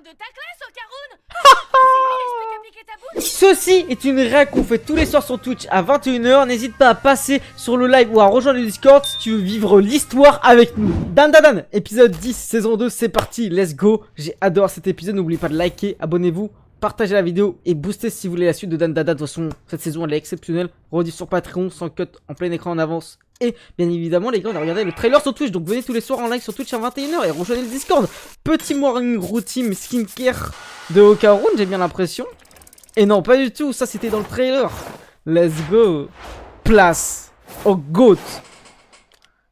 de ta classe, Okarun. Ceci est une réac qu'on fait tous les soirs sur Twitch à 21 h. N'hésite pas à passer sur le live ou à rejoindre le Discord si tu veux vivre l'histoire avec nous. Dan Dan Dan, épisode 10, saison 2, c'est parti, let's go. J'ai adoré cet épisode, n'oubliez pas de liker, abonnez-vous, partagez la vidéo et boostez si vous voulez la suite de Dan Dan Dan. De toute façon, cette saison elle est exceptionnelle. Rediff sur Patreon, sans cut, en plein écran en avance. Et bien évidemment les gars, on a regardé le trailer sur Twitch. Donc venez tous les soirs en live sur Twitch à 21 h et rejoignez le Discord. Petit morning routine skincare de Okarun, j'ai bien l'impression. Et non, pas du tout, ça c'était dans le trailer. Let's go. Place au GOAT.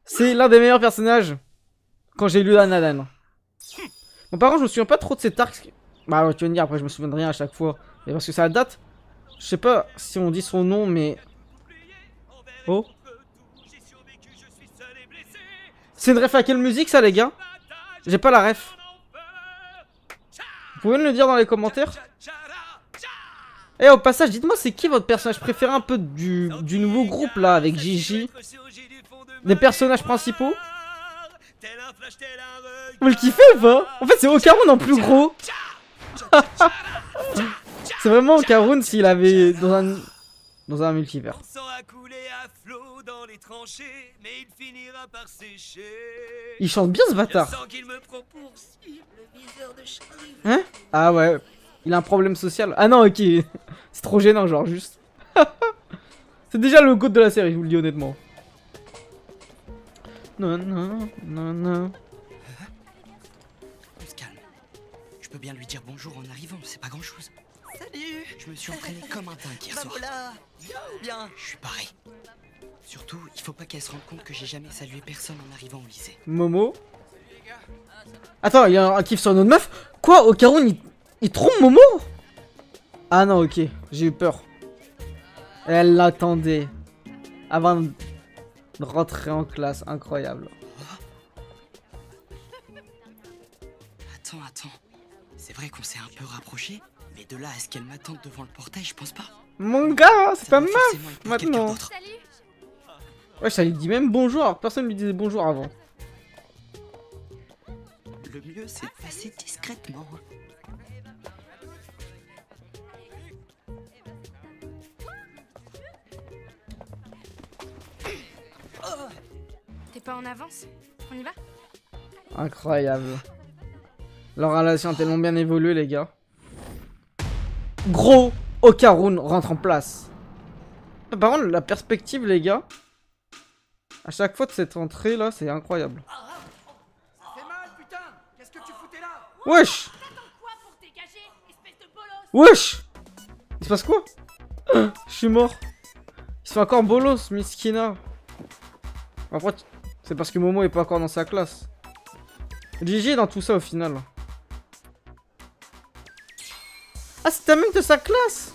C'est l'un des meilleurs personnages quand j'ai lu Dan Dan Dan. Bon, par contre, je me souviens pas trop de cet arc. Bah, ouais, tu vas me dire, après, je me souviens de rien à chaque fois. Et parce que ça date. Je sais pas si on dit son nom, mais. Oh. C'est une ref à quelle musique, ça, les gars? J'ai pas la ref. Vous pouvez me le dire dans les commentaires? Et au passage, dites-moi, c'est qui votre personnage préféré un peu du nouveau groupe là avec Gigi? Des personnages principaux? Vous le kiffez ou pas? En fait, c'est Okarun en plus gros. C'est vraiment Okarun s'il avait dans un multivers. Il chante bien ce bâtard. Hein? Ah ouais. Il a un problème social. Ah non, ok. C'est trop gênant, genre, juste. C'est déjà le GOAT de la série, je vous le dis honnêtement. Non, non, non, non. On se calme. Je peux bien lui dire bonjour en arrivant, c'est pas grand chose. Salut. Je me suis entraîné comme un dingue hier soir. Voilà. Bien. Je suis pareil. Surtout, il faut pas qu'elle se rende compte que j'ai jamais salué personne en arrivant au lycée. Momo. Attends, il y a un kiff sur notre meuf. Quoi, Okarun, il trompe Momo? Ah non, ok, j'ai eu peur. Elle l'attendait avant de rentrer en classe, incroyable. Attends. C'est vrai qu'on s'est un peu rapprochés, mais de là à ce qu'elle m'attende devant le portail, je pense pas. Mon gars, c'est pas meuf maintenant. Salut. Ouais, ça lui dit même bonjour, alors que personne lui disait bonjour avant. Le mieux, c'est de passer discrètement. T'es pas en avance? On y va? Incroyable. Leur relation a tellement bien évolué, les gars. Gros, Okarun rentre en place. Par contre, la perspective, les gars, à chaque fois de cette entrée là, c'est incroyable. Wesh! Wesh! Il se passe quoi? Je suis mort. Il se fait encore bolos, Miskina. Après, c'est parce que Momo est pas encore dans sa classe. Gigi est dans tout ça au final. Ah, c'est un mec de sa classe!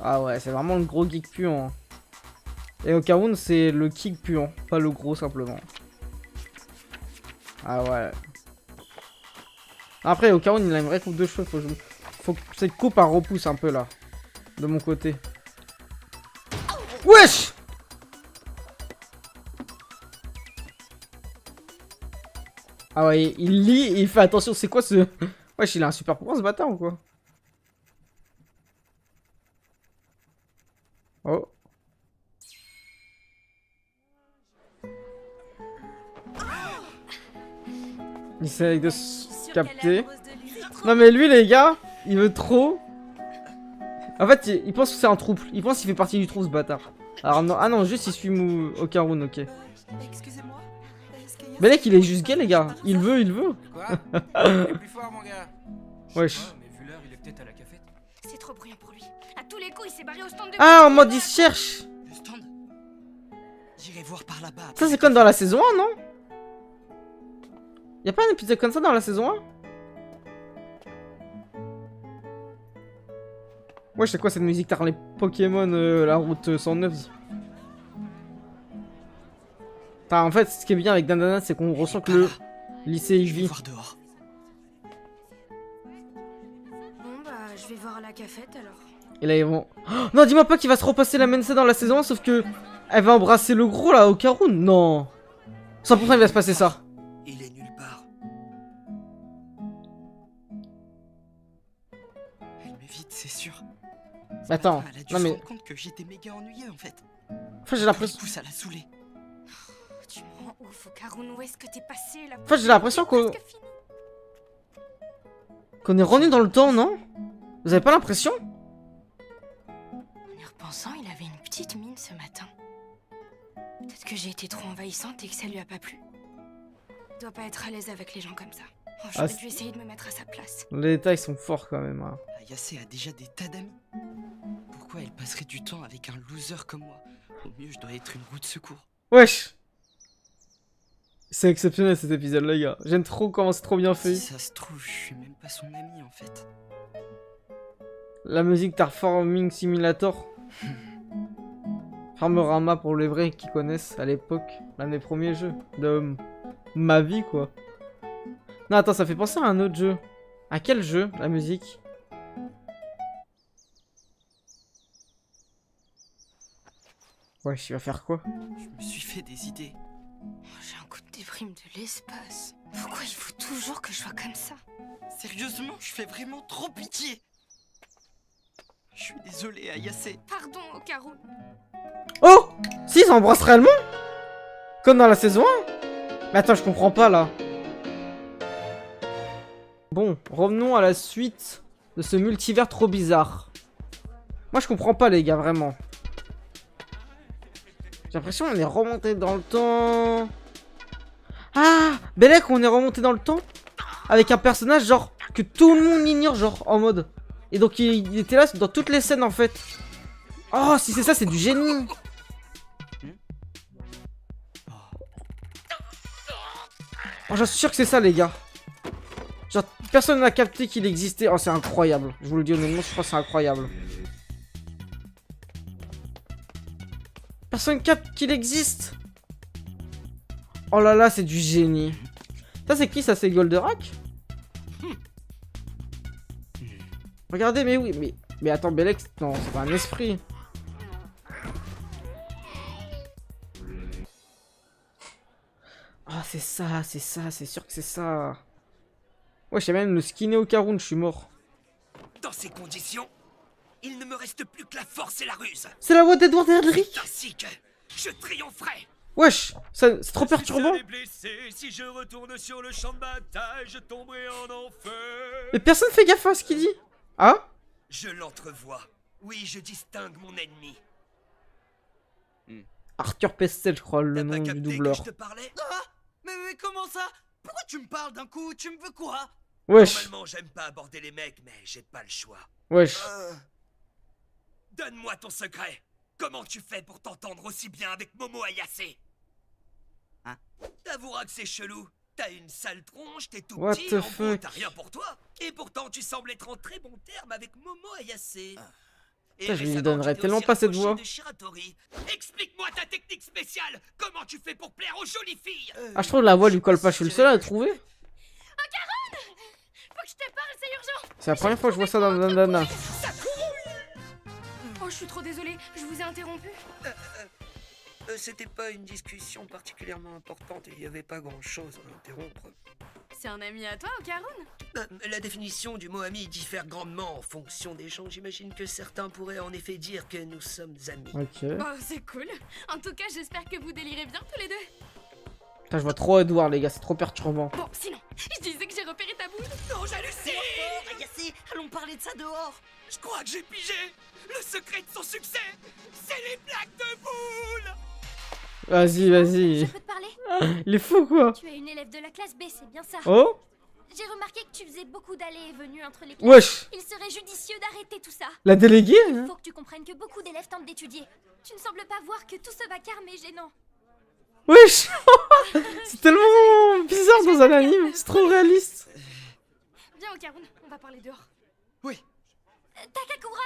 Ah ouais, c'est vraiment le gros geek puant. Et Okarun, c'est le kick puant, pas le gros simplement. Ah ouais. Après, Okarun, il a une vraie coupe de cheveux. Faut que cette coupe elle repousse un peu là. De mon côté. Wesh! Ah ouais, il lit et il fait attention. C'est quoi ce... Wesh, il a un super pouvoir ce bâtard ou quoi? Oh. Il essaie de se capter. Non mais lui les gars, il veut trop. En fait, il pense que c'est un trouble. Il pense qu'il fait partie du trouble ce bâtard. Alors non, ah non, juste il suit Okarun, ok. Excusez-moi. Mais mec, il est juste gay les gars. Il veut. Quoi? Il est plus fort, mon gars. Wesh. Mais vu l'heure, il est peut-être à la cafette. C'est trop bruyant pour lui. À tous les coups, il s'est barré au stand de... Ah, en mode il se cherche. Le stand. J'irai voir par là-bas. Ça c'est comme dans la saison 1, non? Y'a pas un épisode comme ça dans la saison 1? Ouais, c'est quoi cette musique? T'as les Pokémon, la route 109. Enfin, en fait, ce qui est bien avec Dan Dan Dan, c'est qu'on ressent que le lycée il Je vais vit. voir dehors. Bon bah, je vais voir à la cafette alors. Et là, ils vont... Oh, non, dis-moi pas qu'il va se repasser la Mensa dans la saison 1, sauf que... Elle va embrasser le gros, là, Okarun. Non. 100% il va se passer ça. Il est nulle part. vite, c'est sûr. Attends, Elle a dû non se mais... rendre compte que j'étais méga ennuyeux en fait. Enfin j'ai Du l'impression... coup, ça l'a saoulé. Tu me rends ouf, Okarun. Où est-ce que t'es passé là? Enfin j'ai l'impression qu'on Presque fini. est revenu dans le temps, non? Vous avez pas l'impression? En y repensant, il avait une petite mine ce matin. Peut-être que j'ai été trop envahissante et que ça lui a pas plu. Il doit pas être à l'aise avec les gens comme ça. Oh, j'aurais dû essayer de me mettre à sa place. Les détails sont forts quand même. Hein. Ayase a déjà des tas d'amis. Pourquoi elle passerait du temps avec un loser comme moi? Au mieux, je dois être une roue de secours. Wesh! C'est exceptionnel cet épisode, les gars. J'aime trop comment c'est trop bien fait. Si ça se trouve, je suis même pas son ami en fait. La musique Terraforming Simulator. Farmerama pour les vrais qui connaissent à l'époque. L'un des premiers jeux de ma vie, quoi. Non, attends, ça fait penser à un autre jeu. À quel jeu, la musique? Wesh, il va faire quoi? Je me suis fait des idées. Oh, j'ai un coup de déprime de l'espace. Pourquoi il faut toujours que je sois comme ça? Sérieusement, je fais vraiment trop pitié. Je suis désolé, Ayase. Pardon, Okarun. Oh! Si, ils s'embrassent réellement? Comme dans la saison 1? Mais attends, je comprends pas, là. Bon, revenons à la suite de ce multivers trop bizarre. Moi, je comprends pas, les gars, vraiment. J'ai l'impression qu'on est remonté dans le temps. Ah! Belek, on est remonté dans le temps avec un personnage, genre, que tout le monde ignore, genre, en mode. Et donc, il était là dans toutes les scènes, en fait. Oh, si c'est ça, c'est du génie. Oh, j'en suis sûr que c'est ça, les gars. Genre, personne n'a capté qu'il existait. Oh, c'est incroyable. Je vous le dis honnêtement, je crois que c'est incroyable. Personne capte qu'il existe. Oh là là, c'est du génie. Ça, c'est qui? Ça, c'est Goldorak? Regardez, mais oui, mais attends, Belek, non, c'est pas un esprit. Oh, c'est ça, c'est sûr que c'est ça. Ouais, j'ai même le skinner Okarun, je suis mort. Dans ces conditions, il ne me reste plus que la force et la ruse. C'est la voix d'Edward Elric. Ainsi que je triompherai. Wesh, c'est trop perturbant. Si je retourne sur le champ de bataille, je tomberai en enfer. Mais personne fait gaffe à ce qu'il dit. Ah? Je l'entrevois. Oui, je distingue mon ennemi. Arthur Pestel, je crois, le T'as nom pas du capté doubleur. que je te parlais? Ah! Mais comment ça? Pourquoi tu me parles d'un coup? Tu me veux quoi? Wesh, Normalement, j'aime pas aborder les mecs, mais j'ai pas le choix. wesh. Donne-moi ton secret. Comment tu fais pour t'entendre aussi bien avec Momo Ayase? Hein? T'avoueras que c'est chelou. T'as une sale tronche, t'es tout What petit, the en gros, fuck? t'as rien pour toi. Et pourtant, tu sembles être en très bon terme avec Momo Ayase. Et Putain, je lui récemment, donnerais tu t'es tellement aussi pas cette rapproché voix. de Shiratori. Explique-moi ta technique spéciale. Comment tu fais pour plaire aux jolies filles? Ah, je trouve que la voix lui colle pas, je suis le seul à la trouver. Faut que je te parle, c'est urgent. C'est la première fois que je vois ça dans Dandana. Oh, je suis trop désolée, je vous ai interrompu. C'était pas une discussion particulièrement importante et il y avait pas grand-chose à interrompre. C'est un ami à toi, Okarun? La définition du mot ami diffère grandement en fonction des gens. J'imagine que certains pourraient en effet dire que nous sommes amis. Ok. Oh, c'est cool. En tout cas, j'espère que vous délirez bien tous les deux. Putain, je vois trop Edward, les gars, c'est trop perturbant. Bon, sinon, je disais que j'ai repéré ta boule. Non, j'hallucine! Ayase, allons parler de ça dehors. Je crois que j'ai pigé! Le secret de son succès, c'est les plaques de boules! Vas-y, Je vas-y. peux te parler? Il est fou, quoi. Tu es une élève de la classe B, c'est bien ça. Oh? J'ai remarqué que tu faisais beaucoup d'allées et venues entre les classes. Wesh. Il serait judicieux d'arrêter tout ça. La déléguée, Il hein? faut que tu comprennes que beaucoup d'élèves tentent d'étudier. Tu ne sembles pas voir que tout ce vacarme est gênant. Wesh. C'est tellement bizarre dans un anime, c'est trop réaliste. Viens, Okarun, on va parler dehors. Oui. Takakura,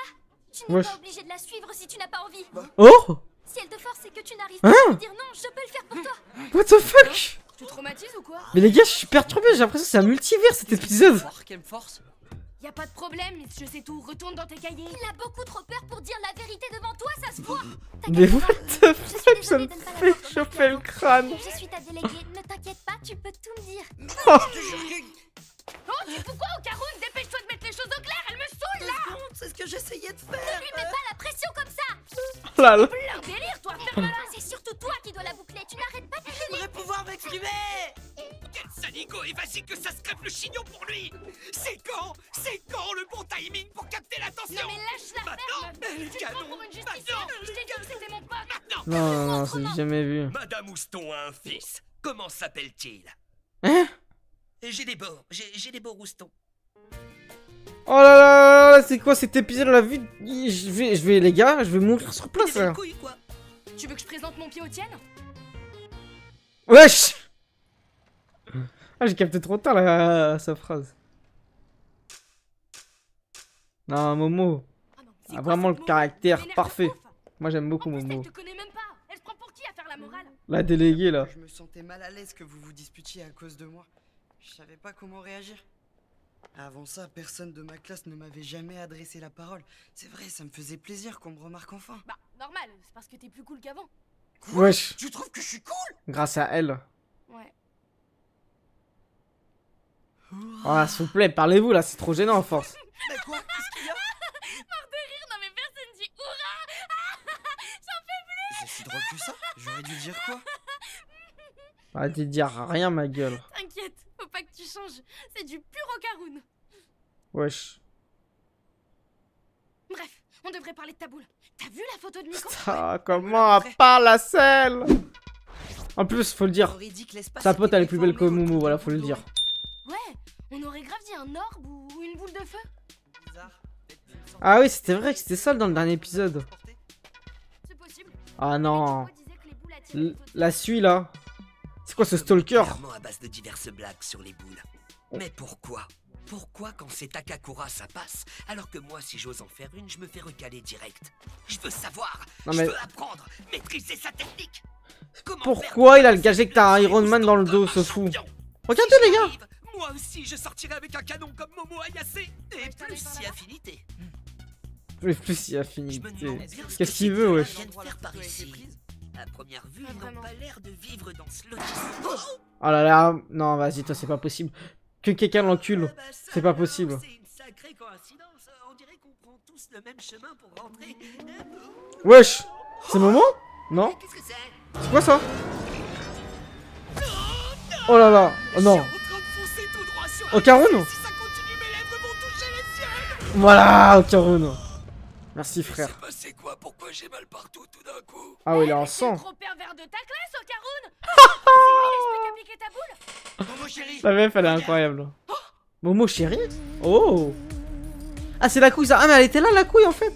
tu n'es Wesh. pas obligé de la suivre si tu n'as pas envie. Oh? Si elle te force et que tu n'arrives pas à lui dire non, je peux le faire pour toi. What the fuck? Tu traumatises ou quoi? Mais les gars, je suis perturbé, j'ai l'impression que c'est un multivers cet épisode. Voir qu'elle me force. Y a pas de problème, je sais tout, retourne dans tes cahiers. Il a beaucoup trop peur pour dire la vérité devant toi, ça se voit. Mais what the Je suis fuck, ça désolée me de ne pas fait l'avoir chauffer le crâne. Je suis ta déléguée, ne t'inquiète pas, tu peux tout me dire. Oh, tu fous quoi, Okarun? Dépêche-toi de mettre les choses au clair, elle me saoule là! que j'essayais de faire. Ne lui mets pas la pression comme ça. Oh là là. Plein délire, toi, faire malin. C'est surtout toi qui dois la boucler. Tu n'arrêtes pas de crier. J'aimerais pouvoir m'exprimer. Quel saligo, et vas-y que ça se crève le chignon pour lui. C'est quand le bon timing pour capter l'attention? Non mais lâche la Maintenant. ferme. Tu te prends pour une justicière. Je t'ai dit que c'était mon pote. Maintenant. Non, j'ai jamais vu. Madame Houston a un fils. Comment s'appelle-t-il? Hein? J'ai des bords. J'ai des bords Houston. Oh là là là, c'est quoi cet épisode on l'a vu? Je vais les gars, je vais mourir sur place là. Couille, quoi. Tu veux que je présente mon pied au tien? Wesh. Ah, j'ai capté trop tard sa phrase. Non, Momo Ah non, c'est a quoi vraiment le cette caractère Momo? parfait. Elle Moi j'aime beaucoup m'énerve de ouf. Momo. Elle te connaît même pas. Elle se prend pour qui à faire la morale? La déléguée là. Je me sentais mal à l'aise que vous vous disputiez à cause de moi. Je savais pas comment réagir. Avant ça, personne de ma classe ne m'avait jamais adressé la parole. C'est vrai, ça me faisait plaisir qu'on me remarque enfin. Bah, normal, c'est parce que t'es plus cool qu'avant. Wesh. Tu trouves que je suis cool? Grâce à elle. Ouais. Oh, s'il vous plaît, parlez-vous là, c'est trop gênant à force. Mais quoi? Qu'est-ce qu'il y a? Non mais personne dit hurrah. C'est si drôle que ça? J'aurais dû dire quoi? Arrête de dire rien, ma gueule. T'inquiète, faut pas que tu changes. C'est du pur Ocaroun. Wesh. Bref, on devrait parler de ta boule. T'as vu la photo de Nico? Ah, comment elle parle la selle? En plus, faut le dire, J'aurais dit que l'espace sa pote était elle est plus belle que déformé Momo, autour voilà, d'une faut le boule dire. dorée. Ouais, on aurait grave dit un orbe ou une boule de feu. Bizarre. Ah oui, c'était vrai que c'était ça dans le dernier épisode. C'est possible. Ah non. Mais Nico disait que les boules attiraient les photos. La suie là. C'est quoi ce stalker? Clairement à base de diverses blagues sur les boules. Mais pourquoi? Pourquoi quand c'est Takakura ça passe, alors que moi si j'ose en faire une, je me fais recaler direct? Je veux savoir, Non, je mais- veux apprendre, maîtriser sa technique. Comment Pourquoi faire il a le gadget que t'as un Iron Man dans le dos, ce fou? Regardez les gars. Arrive, moi aussi je sortirai avec un canon comme Momo Ayase. Et plus si affinité. Plus si Je affinité. me demande bien ce Qu'est-ce que qu'il ces veut, gars wesh? viennent faire par ici. À première vue, Pas ils n'ont vraiment. pas l'air de vivre dans ce lotissement. Oh là là. Non, vas-y, toi, c'est pas possible. Que quelqu'un l'encule. Ah bah ça C'est pas alors, possible. C'est une sacrée coïncidence. On dirait qu'on prend tous le même chemin pour rentrer. Wesh. C'est Momo? Non? Qu'est-ce que c'est? C'est quoi ça? Oh là là. Oh non. Je suis en train de foncer tout droit sur Ocaroun? Si ça continue, mes lèvres vont toucher les cieux. Voilà, Ocaroun. Merci frère. C'est passé quoi? Pourquoi j'ai mal partout tout d'un coup? Ah oui, il est en C'est le sang. gros pervers de ta classe, Ocaroun. C'est lui l'esprit qui a piqué ta boule. Momo chérie. La meuf, elle est incroyable. Momo chérie? Oh. Ah, c'est la couille ça. Ah, mais elle était là, la couille en fait.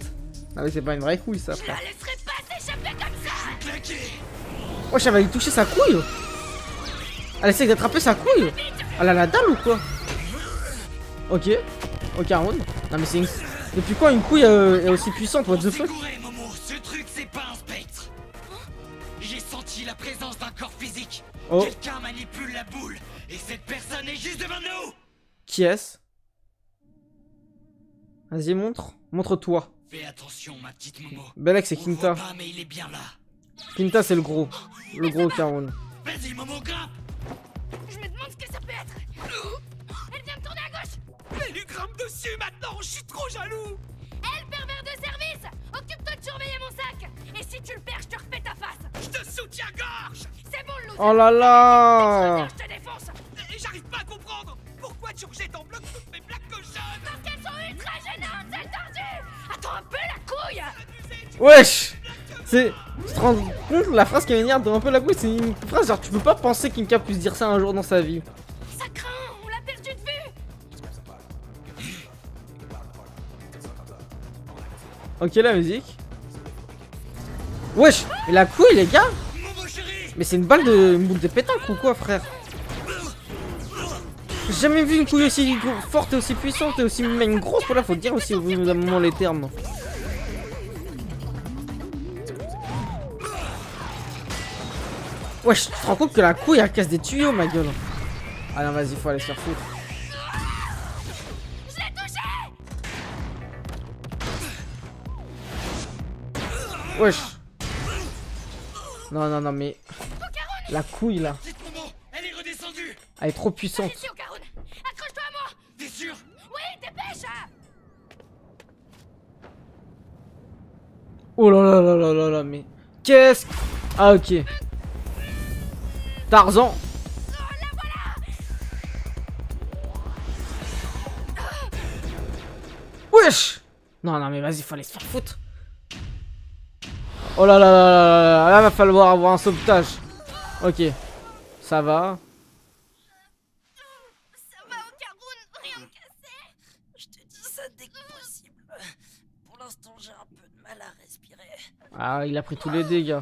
Ah, mais c'est pas une vraie couille ça, Je frère. la laisserai pas s'échapper comme ça. Wesh, elle va lui toucher sa couille. Elle essaie d'attraper sa couille. Elle a la dalle ou quoi? Ok. Ok, round. Non, mais c'est une. Depuis quand une couille est aussi puissante? What the fuck? Figurez, Momo, ce truc c'est pas un spectre. J'ai senti la présence d'un corps physique. Oh. Quelqu'un manipule la boule. Et cette personne est juste devant nous. Qui est-ce? Vas-y, montre. Montre-toi. Fais attention, ma petite Momo. Belek, c'est On le Kinta. voit pas, mais il est bien là. Kinta, c'est le gros. Le gros Caron. Vas-y, Momo, grimpe. Je me demande ce que ça peut être. Elle vient de tourner à gauche. Mais lui grimpe dessus maintenant. Je suis trop jaloux. Elle, pervers de service. Occupe-toi de surveiller mon sac. Et si tu le perds, je te refais ta face. Je te soutiens-gorge. C'est bon, le loser. Oh là là. Je te défonce. Et j'arrive pas à comprendre. Pourquoi tu rejettes en bloc toutes mes blagues cochonnes? Parce qu'elles sont ultra gênantes, celles tordues. Attends un peu la couille. Wesh. C'est. Tu te rends compte la phrase qui m'énerve de un peu la couille? C'est une phrase genre tu peux pas penser qu'Inka puisse dire ça un jour dans sa vie. Ça craint, on l'a perdu de vue. Ok, la musique. Wesh. Mais la couille, les gars. Momo chérie. Mais c'est une boule de pétanque ou quoi, frère? J'ai jamais vu une couille aussi forte et aussi puissante et aussi même grosse. Voilà, faut dire aussi au bout d'un moment les termes. Wesh, tu te rends compte que la couille elle casse des tuyaux, ma gueule. Ah non, vas-y, faut aller se faire foutre. Je l'ai touché. Wesh. Non, non, non, mais. La couille là, Petite Momo, elle est redescendue. elle est trop puissante. Ici, Ocaroun. Accroche-toi à moi. T'es sûr? Oui, dépêche. Oh là là là là là là, mais... Qu'est-ce que... Ah, ok. Tarzan. Wesh. Non, non, mais vas-y, fallait se faire foutre. Oh là là là là là, là, va falloir avoir un sauvetage. Ok. Ça va. Ça va, Okarun, rien de cassé. Je te dis ça dès que possible. Pour l'instant, j'ai un peu de mal à respirer. Ah, il a pris tous les dégâts.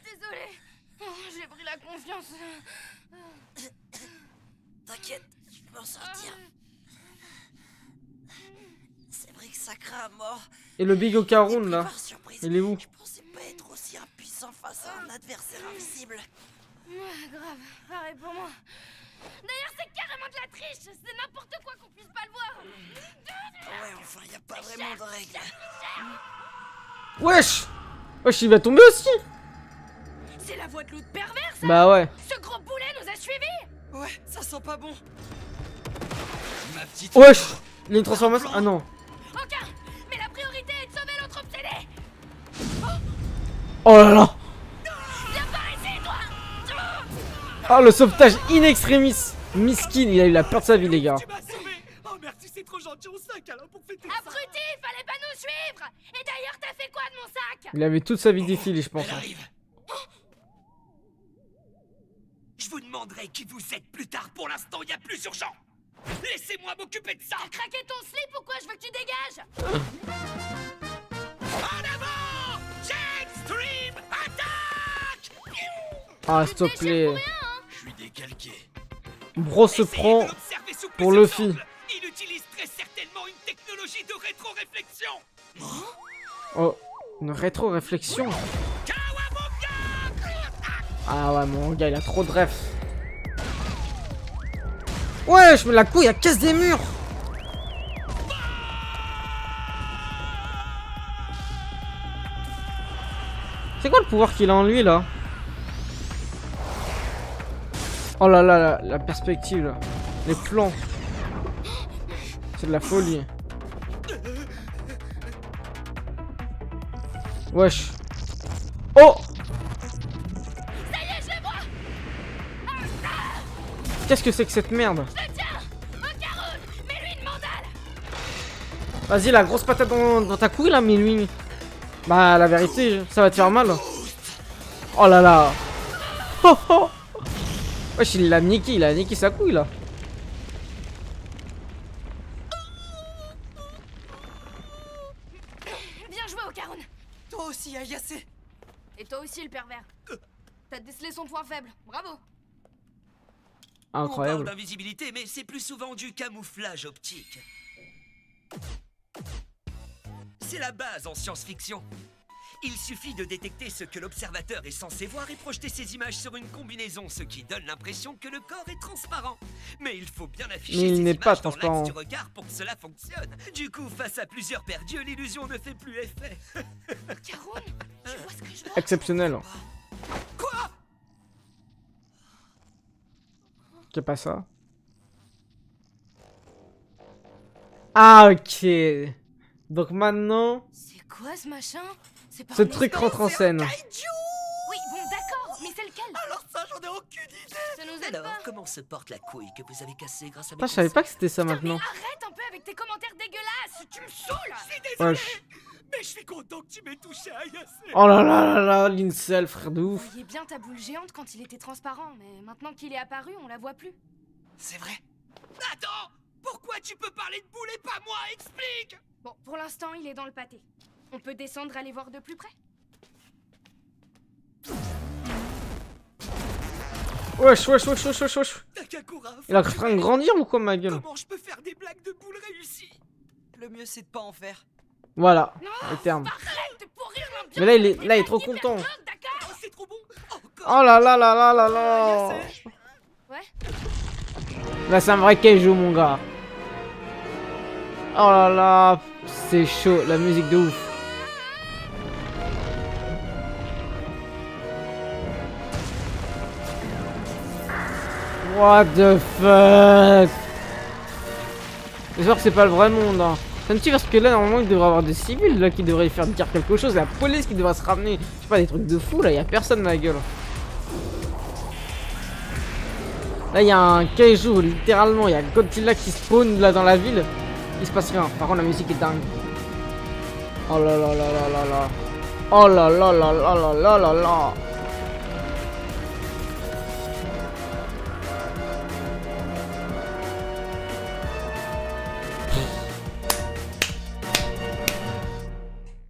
Désolée. Oh, j'ai pris la confiance. T'inquiète, je peux en sortir. C'est vrai que ça craint à mort. Et le Big Okarun là, Par surprise, il est où? je pensais pas être aussi impuissant face à un adversaire invisible. Grave, pareil pour moi. D'ailleurs, c'est carrément de la triche. C'est n'importe quoi qu'on puisse pas le voir. Ouais, enfin, y a pas vraiment de règles. Wesh. Wesh, il va tomber aussi. C'est la voix de l'autre pervers, ça. Bah ouais. Ce gros boulet nous a suivis. Ouais, ça sent pas bon. Ma petite. Wesh. Il y a une transformation. Ah non. Aucun. Mais la priorité est de sauver l'autre obsédé. Oh là là. Viens par ici, toi. Ah, le sauvetage in extremis. Miskin, il a eu la peur de sa vie, les gars. Tu m'as sauvé. Oh merci, c'est trop gentil, on sac alors pour fêter ça. Abruti, fallait pas nous suivre. Et d'ailleurs, t'as fait quoi de mon sac? Il avait toute sa vie défilée, je pense. Elle arrive. Je vous demanderai qui vous êtes plus tard. Pour l'instant, il y a plus urgent. Laissez-moi m'occuper de ça. T'as craqué ton slip ou quoi? Je veux que tu dégages. En avant, Jetstream, attaque. Ah, s'il te plaît. Je suis décalqué. Bro se Essayez prend de l'observer sous pour plusieurs Luffy. angles. Il utilise très certainement une technologie de rétro-réflexion. Oh, une rétro-réflexion. Kawabunga. Ah ouais, mon gars, il a trop de refs. Ouais, je me la couille, elle casse des murs. C'est quoi le pouvoir qu'il a en lui, là? Oh là là, la perspective, là. Les plans. C'est de la folie. Wesh. Oh! Ça y est, je le vois. Qu'est-ce que c'est que cette merde? Je le tiens. Okarun, mets-lui une mandale. Vas-y, la grosse patate dans ta couille, là, mais lui... Bah, la vérité, ça va te faire mal. Oh là là. Oh oh. Wesh, il a niqué sa couille, là. Bien joué, Okarun. Toi aussi, Ayase. Et toi aussi, le pervers. T'as décelé son point faible. Bravo. On parle Incroyable. d'invisibilité, mais c'est plus souvent du camouflage optique. C'est la base en science-fiction. Il suffit de détecter ce que l'observateur est censé voir et projeter ses images sur une combinaison, ce qui donne l'impression que le corps est transparent. Mais il faut bien afficher Mais il ces n'est images pas dans l'axe transparent. du regard pour que cela fonctionne. Du coup, face à plusieurs perdus, l'illusion ne fait plus effet. Okarun, tu vois ce que je vois? Exceptionnel. Quoi? C'est pas ça. Ah, ok. Donc maintenant, C'est quoi ce machin? C'est pas ce un truc espace? rentre en scène. Oui, bon, d'accord, mais c'est lequel? Alors ça, j'en ai aucune idée. Ça nous aide Alors, pas. comment se porte la couille que vous avez cassée grâce à mes Putain, je savais pas que c'était ça Putain, maintenant. mais arrête un peu avec tes commentaires dégueulasses. Tu me saoules. Je suis désolé, Wesh. mais je suis content que tu m'aies touché, Ayase. Oh là là là là, l'incel, frère de On ouf. voyait bien ta boule géante quand il était transparent, mais maintenant qu'il est apparu, on la voit plus. C'est vrai. Attends, pourquoi tu peux parler de boule et pas moi? Explique. Bon, pour l'instant, il est dans le pâté. On peut descendre, aller voir de plus près. Wesh, wesh, wesh, wesh, wesh, wesh. Takakura, Il est en train de grandir ou quoi, ma gueule? comment je peux faire des blagues de boule réussies? Le mieux, c'est de pas en faire. Voilà, Non, le terme. arrête de pourrir l'ambiance. Mais là, il est, avec là, il est des trop blagues content. hyper dingues, d'accord? Oh, c'est trop bon. Oh là là là là là là. Ouais. Là, c'est un vrai kaiju, mon gars. Oh là là, c'est chaud, la musique de ouf. What the fuck? J'espère que c'est pas le vrai monde, hein. Ça me tue parce que là, normalement, il devrait y avoir des civils là qui devraient faire dire quelque chose. La police qui devrait se ramener. Je sais pas, des trucs de fou là, y a personne dans la gueule. Là, il y a un kaiju, littéralement. Il y a Godzilla qui spawn là dans la ville. Il se passe rien. Par contre, la musique est dingue. Oh là là là là là là. Oh là là là là là là là là.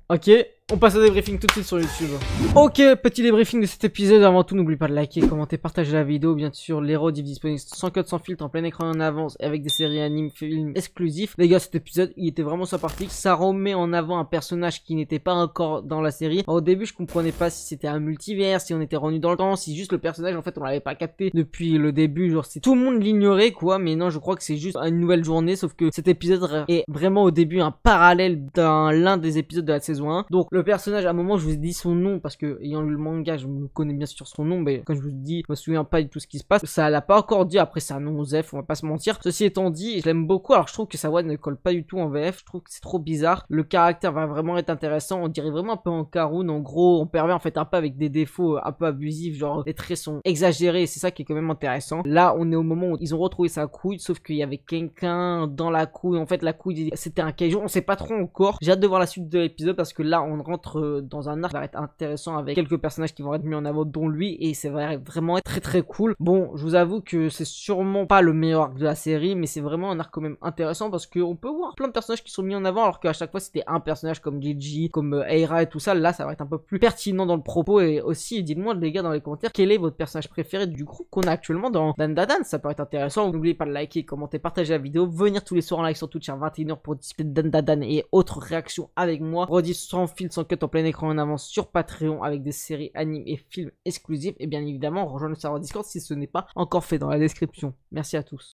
Ok, on passe au débriefing tout de suite sur YouTube. Ok, petit débriefing de cet épisode. Avant tout, n'oublie pas de liker, commenter, partager la vidéo. Bien sûr, l'héros disponible sans code, sans filtre, en plein écran en avance, avec des séries animes, films exclusifs. Les gars, cet épisode, il était vraiment sympathique. Ça remet en avant un personnage qui n'était pas encore dans la série. Au début, je comprenais pas si c'était un multivers, si on était revenu dans le temps, si juste le personnage, en fait, on l'avait pas capté depuis le début. Genre, si tout le monde l'ignorait, quoi. Mais non, je crois que c'est juste une nouvelle journée. Sauf que cet épisode est vraiment au début un parallèle l'un des épisodes de la saison 1. Donc le personnage, à un moment je vous ai dit son nom parce que ayant lu le manga je me connais bien sur son nom, mais quand je vous dis je me souviens pas de tout ce qui se passe, ça l'a pas encore dit. Après c'est un nom Zef, on va pas se mentir. Ceci étant dit, je l'aime beaucoup. Alors je trouve que sa voix ne colle pas du tout en VF, je trouve que c'est trop bizarre. Le caractère va vraiment être intéressant, on dirait vraiment un peu en Karun. En gros on pervers en fait un peu avec des défauts un peu abusifs, genre les traits sont exagérés et c'est ça qui est quand même intéressant. Là on est au moment où ils ont retrouvé sa couille, sauf qu'il y avait quelqu'un dans la couille. En fait la couille c'était un kaiju, on sait pas trop encore. J'ai hâte de voir la suite de l'épisode parce que là on rentre dans un arc qui va être intéressant avec quelques personnages qui vont être mis en avant dont lui, et c'est vraiment très très cool. Bon, je vous avoue que c'est sûrement pas le meilleur arc de la série, mais c'est vraiment un arc quand même intéressant parce qu'on peut voir plein de personnages qui sont mis en avant alors qu'à chaque fois c'était un personnage comme Gigi, comme Eira et tout ça. Là ça va être un peu plus pertinent dans le propos. Et aussi dites-moi les gars dans les commentaires quel est votre personnage préféré du groupe qu'on a actuellement dans Dandadan, ça peut être intéressant. N'oubliez pas de liker, commenter, partager la vidéo, venir tous les soirs en live sur Twitch à 21h pour discuter de Dandadan et autres réactions avec moi. Redis sans fil, sans cut, en plein écran en avance sur Patreon avec des séries, animes et films exclusifs. Et bien évidemment, rejoindre le serveur Discord si ce n'est pas encore fait dans la description. Merci à tous.